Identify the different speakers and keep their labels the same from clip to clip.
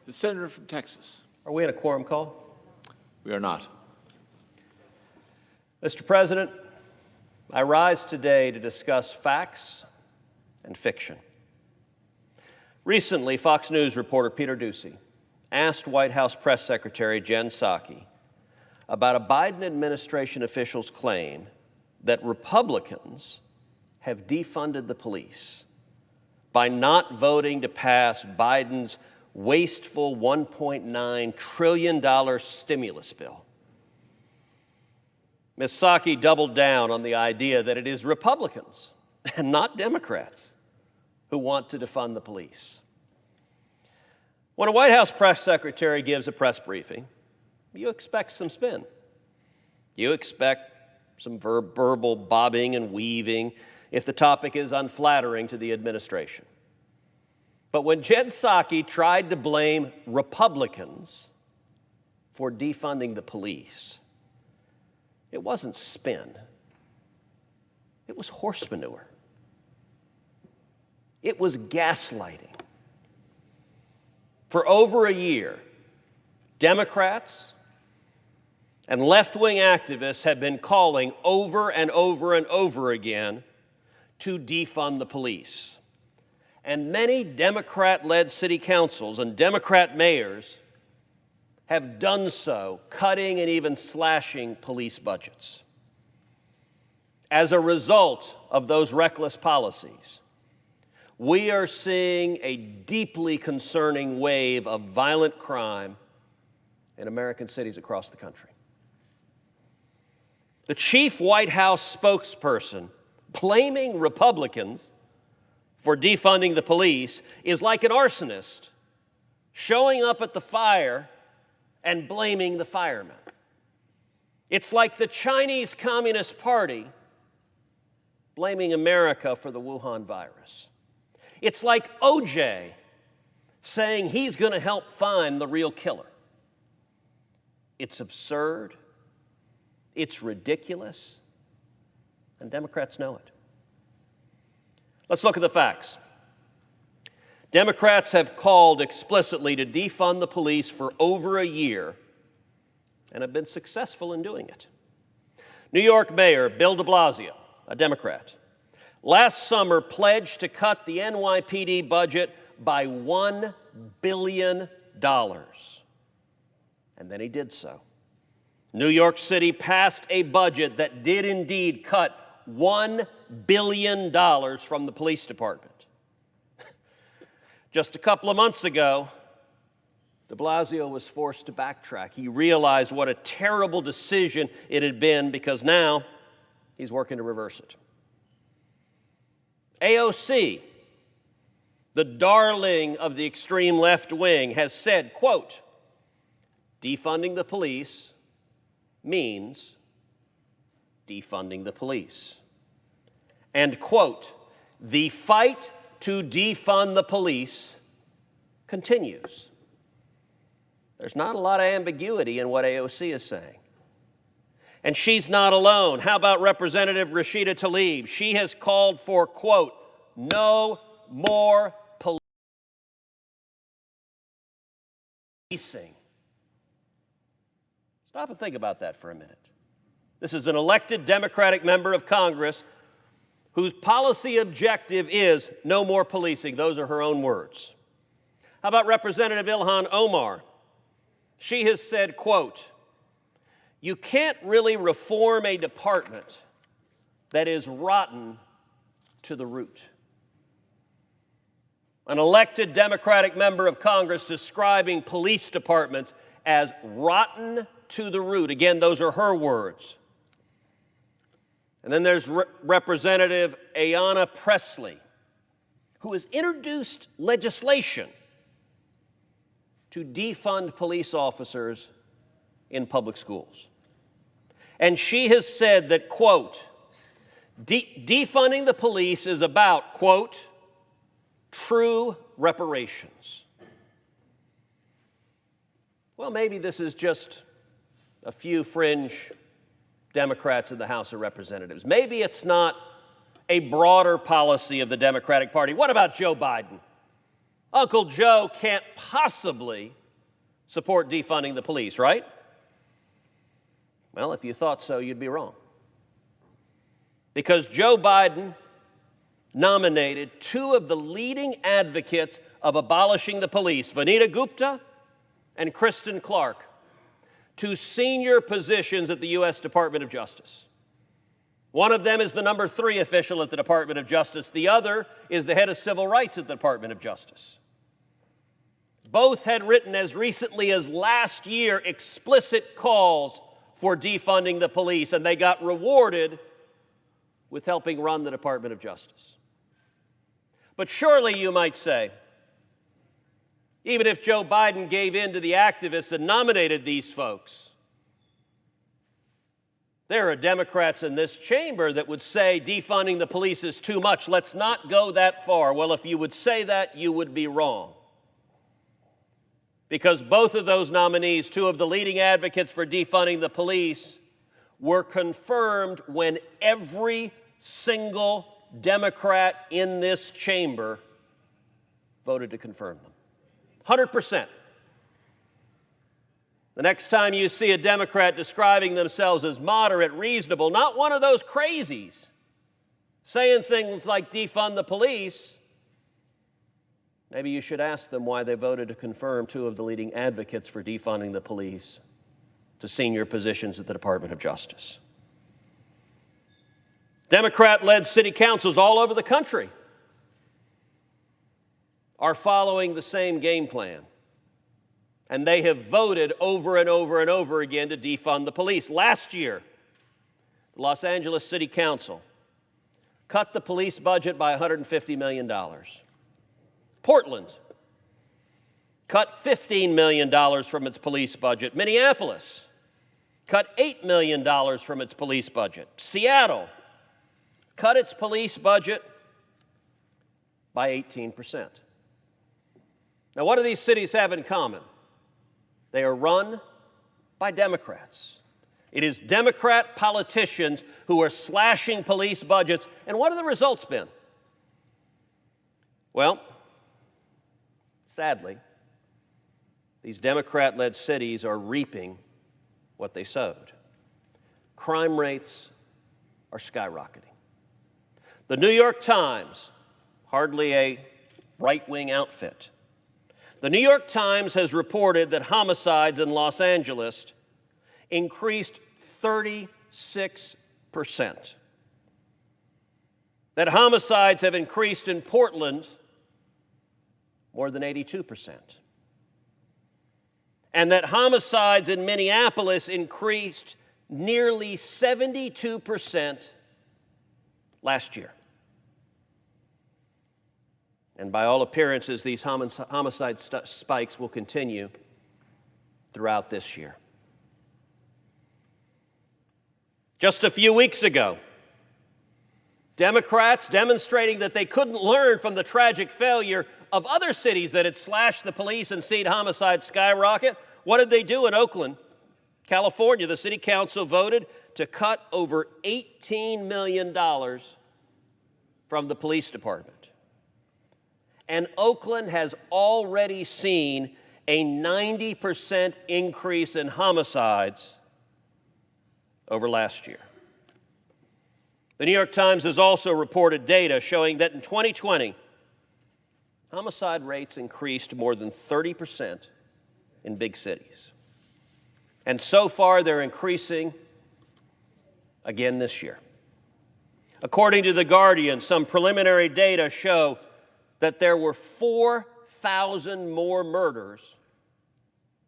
Speaker 1: The senator from Texas.
Speaker 2: Are we in a quorum call?
Speaker 1: We are not.
Speaker 2: Mr. President, I rise today to discuss facts and fiction. Recently, Fox News reporter Peter Doocy asked White House Press Secretary Jen Psaki about a Biden administration official's claim that Republicans have defunded the police by not voting to pass Biden's wasteful $1.9 trillion stimulus bill. Ms. Psaki doubled down on the idea that it is Republicans and not Democrats who want to defund the police. When a White House press secretary gives a press briefing, you expect some spin. You expect some verbal bobbing and weaving if the topic is unflattering to the administration. But when Jen Psaki tried to blame Republicans for defunding the police, it wasn't spin. It was horse manure. It was gaslighting. For over a year, Democrats and left-wing activists have been calling over and over and over again to defund the police. And many Democrat-led city councils and Democrat mayors have done so, cutting and even slashing police budgets. As a result of those reckless policies, we are seeing a deeply concerning wave of violent crime in American cities across the country. The chief White House spokesperson blaming Republicans for defunding the police is like an arsonist showing up at the fire and blaming the firemen. It's like the Chinese Communist Party blaming America for the Wuhan virus. It's like OJ saying he's going to help find the real killer. It's absurd, it's ridiculous, and Democrats know it. Let's look at the facts. Democrats have called explicitly to defund the police for over a year and have been successful in doing it. New York Mayor Bill de Blasio, a Democrat, last summer pledged to cut the NYPD budget by $1 billion. And then he did so. New York City passed a budget that did indeed cut $1 billion from the police department. Just a couple of months ago, de Blasio was forced to backtrack. He realized what a terrible decision it had been because now he's working to reverse it. AOC, the darling of the extreme left wing, has said, quote, defunding the police means defunding the police. And, quote, the fight to defund the police continues. There's not a lot of ambiguity in what AOC is saying. And she's not alone. How about Representative Rashida Tlaib? She has called for, quote, no more policing. Stop and think about that for a minute. This is an elected Democratic member of Congress whose policy objective is no more policing. Those are her own words. How about Representative Ilhan Omar? She has said, quote, you can't really reform a department that is rotten to the root. An elected Democratic member of Congress describing police departments as rotten to the root. Again, those are her words. And then there's Representative Ayanna Pressley, who has introduced legislation to defund police officers in public schools. And she has said that, quote, defunding the police is about, quote, true reparations. Well, maybe this is just a few fringe Democrats in the House of Representatives. Maybe it's not a broader policy of the Democratic Party. What about Joe Biden? Uncle Joe can't possibly support defunding the police, right? Well, if you thought so, you'd be wrong. Because Joe Biden nominated two of the leading advocates of abolishing the police, Vanita Gupta and Kristen Clark, to senior positions at the U.S. Department of Justice. One of them is the number 3 official at the Department of Justice. The other is the head of civil rights at the Department of Justice. Both had written as recently as last year explicit calls for defunding the police, and they got rewarded with helping run the Department of Justice. But surely you might say, even if Joe Biden gave in to the activists and nominated these folks, there are Democrats in this chamber that would say defunding the police is too much. Let's not go that far. Well, if you would say that, you would be wrong. Because both of those nominees, two of the leading advocates for defunding the police, were confirmed when every single Democrat in this chamber voted to confirm them. 100%. The next time you see a Democrat describing themselves as moderate, reasonable, not one of those crazies, saying things like defund the police, maybe you should ask them why they voted to confirm two of the leading advocates for defunding the police to senior positions at the Department of Justice. Democrat-led city councils all over the country are following the same game plan. And they have voted over and over and over again to defund the police. Last year, the Los Angeles City Council cut the police budget by $150 million. Portland cut $15 million from its police budget. Minneapolis cut $8 million from its police budget. Seattle cut its police budget by 18%. Now, what do these cities have in common? They are run by Democrats. It is Democrat politicians who are slashing police budgets. And what have the results been? Well, sadly, these Democrat-led cities are reaping what they sowed. Crime rates are skyrocketing. The New York Times, hardly a right-wing outfit, the New York Times has reported that homicides in Los Angeles increased 36%. That homicides have increased in Portland more than 82%. And that homicides in Minneapolis increased nearly 72% last year. And by all appearances, these homicide spikes will continue throughout this year. Just a few weeks ago, Democrats demonstrating that they couldn't learn from the tragic failure of other cities that had slashed the police and seen homicides skyrocket. What did they do in Oakland, California? The city council voted to cut over $18 million from the police department. And Oakland has already seen a 90% increase in homicides over last year. The New York Times has also reported data showing that in 2020, homicide rates increased more than 30% in big cities. And so far, they're increasing again this year. According to The Guardian, some preliminary data show that there were 4,000 more murders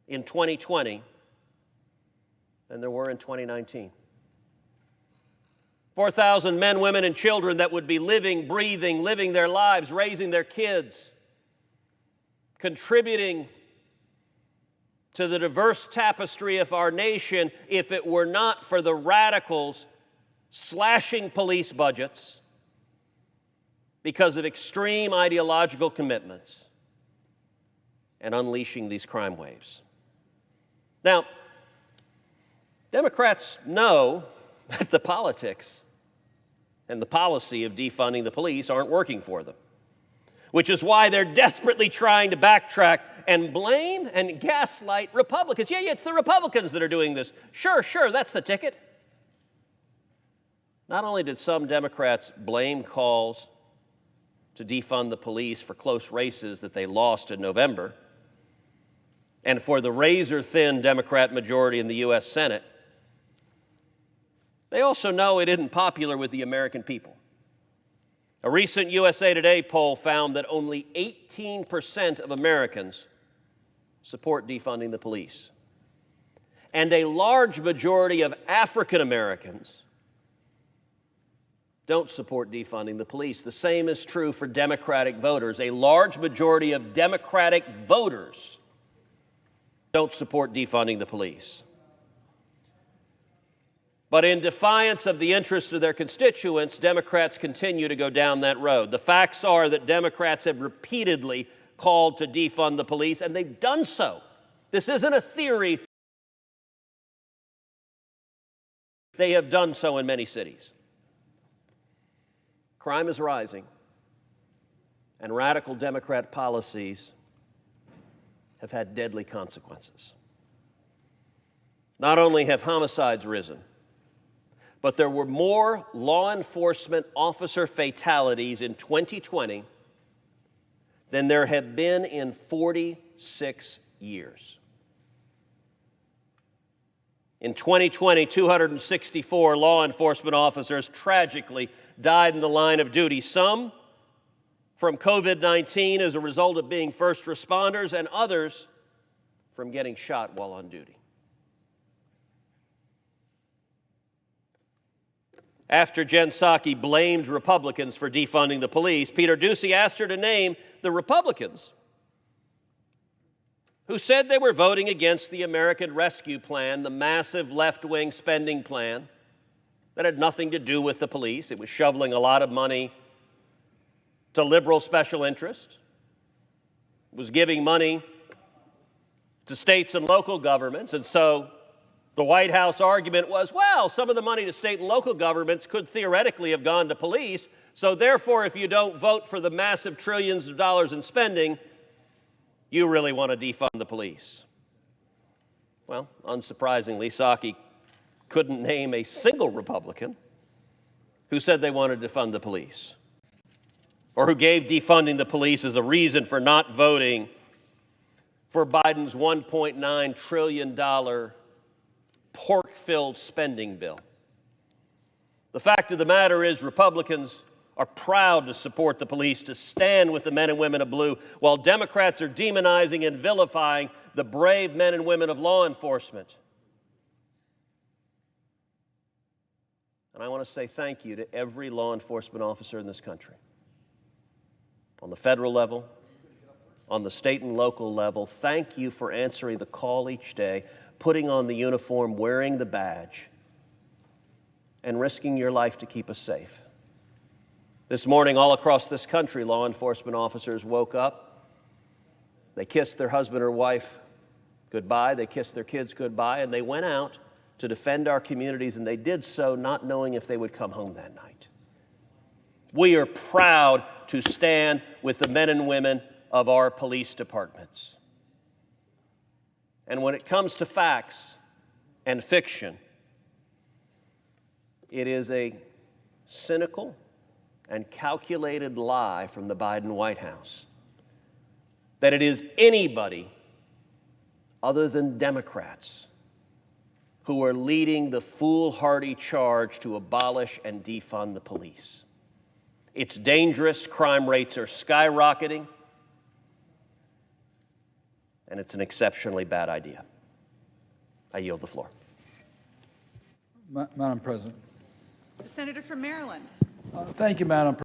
Speaker 2: in 2020 than there were in 2019. 4,000 men, women, and children that would be living, breathing, living their lives, raising their kids, contributing to the diverse tapestry of our nation if it were not for the radicals slashing police budgets because of extreme ideological commitments and unleashing these crime waves. Now, Democrats know that the politics and the policy of defunding the police aren't working for them. which is why they're desperately trying to backtrack and blame and gaslight Republicans. Yeah, it's the Republicans that are doing this. Sure, that's the ticket. Not only did some Democrats blame calls to defund the police for close races that they lost in November, and for the razor-thin Democrat majority in the U.S. Senate, they also know it isn't popular with the American people. A recent USA Today poll found that only 18% of Americans support defunding the police. And a large majority of African Americans don't support defunding the police. The same is true for Democratic voters. A large majority of Democratic voters don't support defunding the police. But in defiance of the interests of their constituents, Democrats continue to go down that road. The facts are that Democrats have repeatedly called to defund the police, and they've done so. This isn't a theory. They have done so in many cities. Crime is rising, and radical Democrat policies have had deadly consequences. Not only have homicides risen, but there were more law enforcement officer fatalities in 2020 than there have been in 46 years. In 2020, 264 law enforcement officers tragically died in the line of duty, some from COVID-19 as a result of being first responders, and others from getting shot while on duty. After Jen Psaki blamed Republicans for defunding the police, Peter Doocy asked her to name the Republicans who said they were voting against the American Rescue Plan, the massive left-wing spending plan that had nothing to do with the police. It was shoveling a lot of money to liberal special interests. It was giving money to states and local governments. And so the White House argument was, well, some of the money to state and local governments could theoretically have gone to police. So therefore, if you don't vote for the massive trillions of dollars in spending, you really want to defund the police. Well, unsurprisingly, Psaki couldn't name a single Republican who said they wanted to defund the police, or who gave defunding the police as a reason for not voting for Biden's $1.9 trillion pork-filled spending bill. The fact of the matter is, Republicans are proud to support the police, to stand with the men and women of blue, while Democrats are demonizing and vilifying the brave men and women of law enforcement. And I want to say thank you to every law enforcement officer in this country, on the federal level, on the state and local level. Thank you for answering the call each day, putting on the uniform, wearing the badge, and risking your life to keep us safe. This morning, all across this country, law enforcement officers woke up. They kissed their husband or wife goodbye. They kissed their kids goodbye, and they went out to defend our communities, and they did so not knowing if they would come home that night. We are proud to stand with the men and women of our police departments. And when it comes to facts and fiction, it is a cynical and calculated lie from the Biden White House that it is anybody other than Democrats who are leading the foolhardy charge to abolish and defund the police. It's dangerous, crime rates are skyrocketing, and it's an exceptionally bad idea. I yield the floor.
Speaker 3: Madam President.
Speaker 4: The Senator from Maryland.
Speaker 3: Thank you, Madam President.